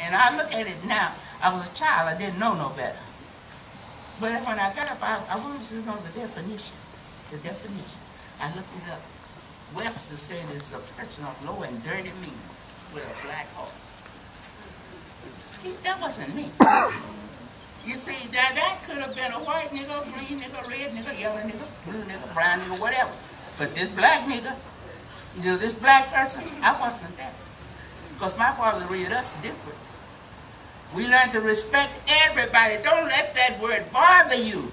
And I look at it now. I was a child. I didn't know no better. But when I got up, I wanted to know the definition. The definition. I looked it up. Webster said it's a person of low and dirty means with a black heart. That wasn't me. You see, that could have been a white nigga, green nigga, red nigga, yellow nigga, blue nigga, brown nigga, whatever. But this black nigga, this black person, I wasn't that. Because my father reared us different. We learned to respect everybody. Don't let that word bother you.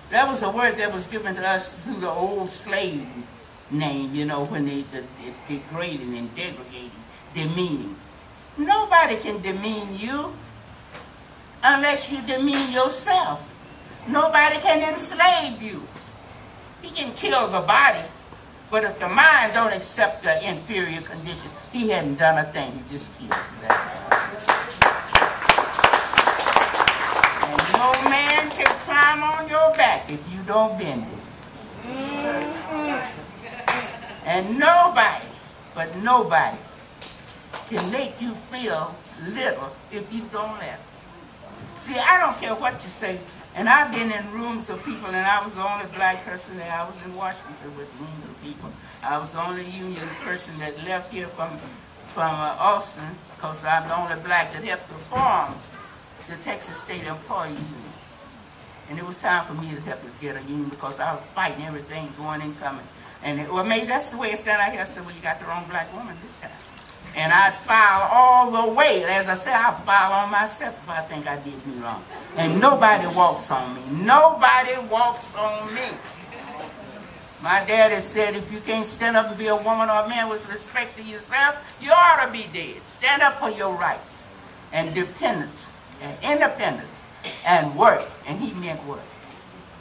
That was a word that was given to us through the old slave name, you know, when they degrading and degrading, demeaning. Nobody can demean you unless you demean yourself. Nobody can enslave you. He can kill the body, but if the mind don't accept the inferior condition, he hadn't done a thing. He just killed you. That's all. And no man can climb on your back if you don't bend it. And nobody, but nobody, can make you feel little if you don't let them. See, I don't care what you say. And I've been in rooms of people, and I was the only black person there. I was in Washington with rooms of people. I was the only union person that left here from Austin, because I'm the only black that helped to form the Texas State Employee Union. And it was time for me to help to get a union because I was fighting everything going and coming. And well, maybe that's the way it's done out here. I said, well, you got the wrong black woman this time. And I'd file all the way. As I said, I'll file on myself if I think I did me wrong. And nobody walks on me. Nobody walks on me. My daddy said, if you can't stand up and be a woman or a man with respect to yourself, you ought to be dead. Stand up for your rights and dependence and independence and work. And he meant work.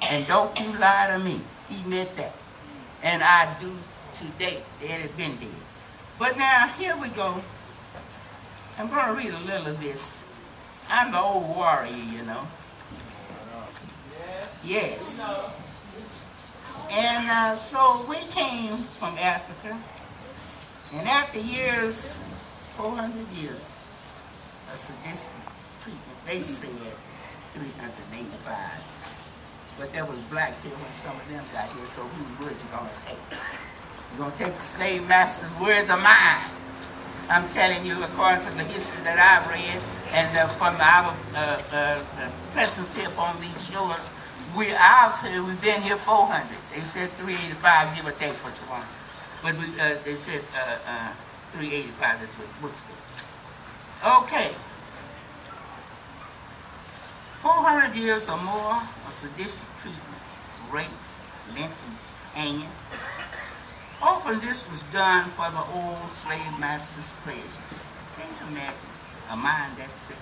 And don't you lie to me. He meant that. And I do today. They had been dead. But now, here we go. I'm going to read a little of this. I'm the old warrior, you know. Yes. And so we came from Africa. And after years, 400 years of sadistic treatment, they said 385. But there was blacks here when some of them got here, so whose words you going to take? You're going to take the slave master's words of mine. I'm telling you, according to the history that I've read, and from our presence here on these shores, I'll tell you, we've been here 400. They said 385, give or take what you want. But they said 385, that's what the book said. Okay. 400 years or more of sadistic treatments, rapes, lynching, hanging. Often this was done for the old slave master's pleasure. Can you imagine a mind that sick?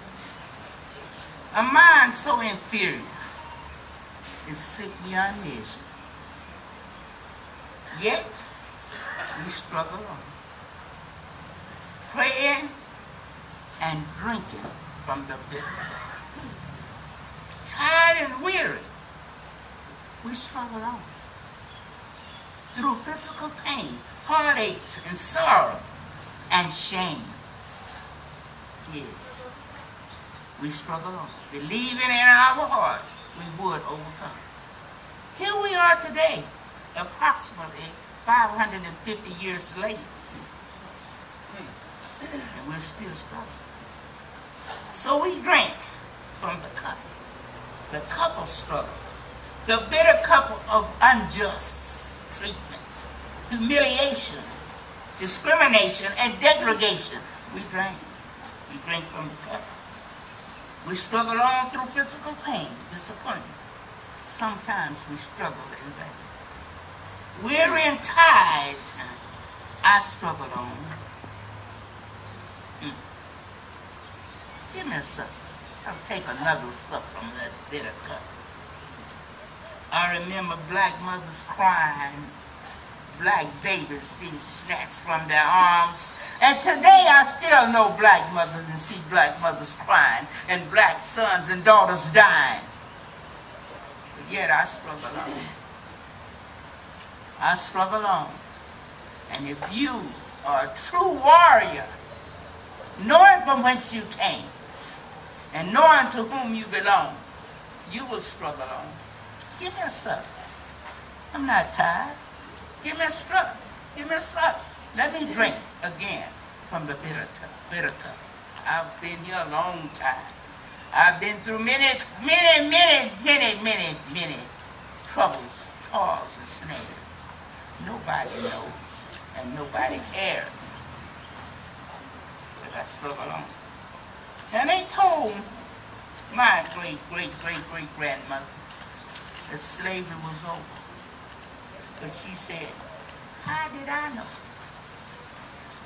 A mind so inferior is sick beyond measure. Yet, we struggle on. Praying and drinking from the bitter. Tired and weary, we struggle on. Through physical pain, heartaches, and sorrow, and shame. Yes, we struggle on, believing in our hearts we would overcome. Here we are today, approximately 550 years later, and we're still struggling. So we drink from the cup of struggle, the bitter cup of unjust treatments, humiliation, discrimination, and degradation. We drink. We drink from the cup. We struggle on through physical pain, disappointment. Sometimes we struggle in vain. Weary and tired, I struggle on. Give me a sup. I'll take another sup from that bitter cup. I remember black mothers crying, black babies being snatched from their arms. And today I still know black mothers and see black mothers crying and black sons and daughters dying. But yet I struggle on. I struggle on. And if you are a true warrior, knowing from whence you came, and knowing to whom you belong, you will struggle on. Give me a suck. I'm not tired. Give me a suck. Give me a suck. Let me drink again from the bitter cup. I've been here a long time. I've been through many troubles, toils, and snares. Nobody knows, and nobody cares. But I struggle on. And they told my great-great-great-great-grandmother that slavery was over. But she said, how did I know?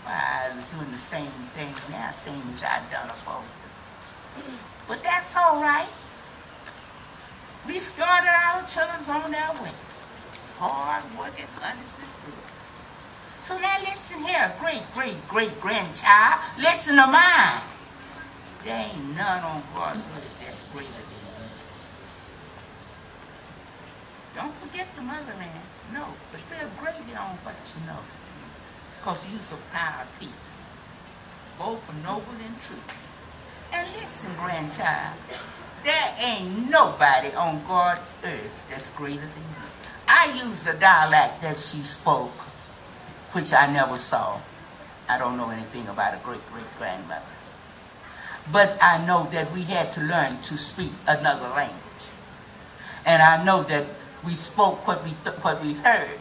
Well, I was doing the same thing now, same as I'd done before. But that's all right. We started our children on their way. Hard working, honest and true. So now listen here, great-great-great-grandchild, listen to mine. There ain't none on God's earth that's greater than you. Don't forget the motherland. No, but they're greater on what you know. Because you're a proud people. Both are noble and true. And listen, grandchild, there ain't nobody on God's earth that's greater than you. I use the dialect that she spoke, which I never saw. I don't know anything about a great-great-grandmother. But I know that we had to learn to speak another language. And I know that we spoke what we heard.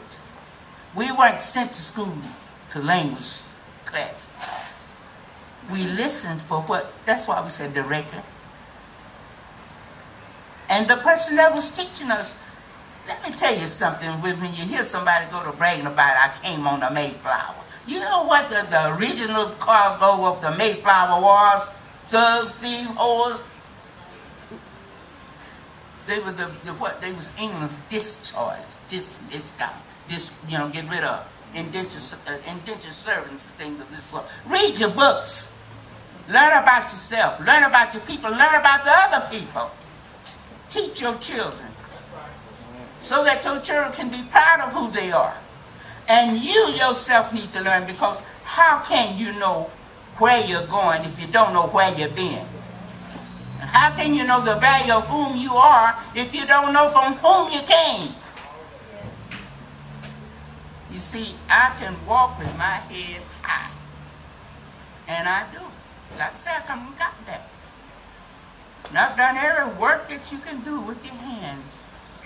We weren't sent to school to language classes. We listened for what, that's why we said directly. And the person that was teaching us, let me tell you something, when you hear somebody go to bragging about I came on the Mayflower. You know what the original cargo of the Mayflower was? Thugs, thieves, whores. They were they was England's discharge, discount, get rid of indentured servants and things of this sort. Read your books. Learn about yourself. Learn about your people. Learn about the other people. Teach your children so that your children can be proud of who they are. And you yourself need to learn, because how can you know where you're going if you don't know where you've been? How can you know the value of whom you are if you don't know from whom you came? You see, I can walk with my head high. And I do. Like I said, I got that. And I've done every work that you can do with your hands,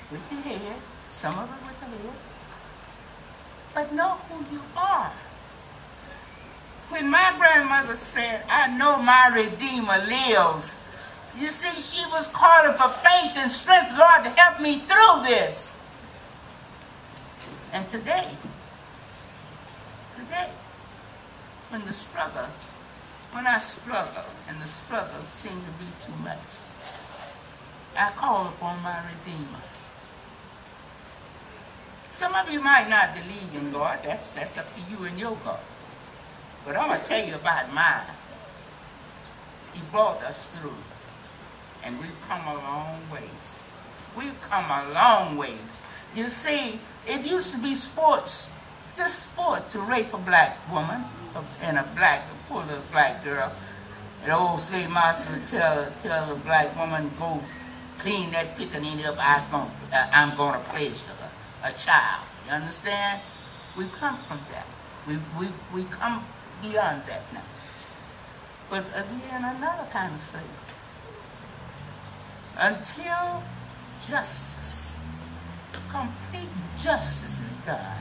with your head, some of it with the head. But know who you are. When my grandmother said, I know my Redeemer lives, you see, she was calling for faith and strength, Lord, to help me through this. And today, when I struggle, and the struggle seemed to be too much, I call upon my Redeemer. Some of you might not believe in God. That's up to you and your God. But I'm going to tell you about mine. He brought us through. And we've come a long ways. We've come a long ways. You see, it used to be sports, just sport to rape a black woman and a black girl. The old slave master would tell a black woman, go clean that pickaninny up, I'm going to pleasure her, a child. You understand? We come from that. We come beyond that now. But again, another kind of slavery. Until justice, complete justice is done,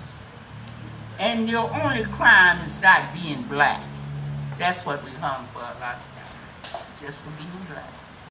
and your only crime is not being black. That's what we hung for a lot of time, just for being black.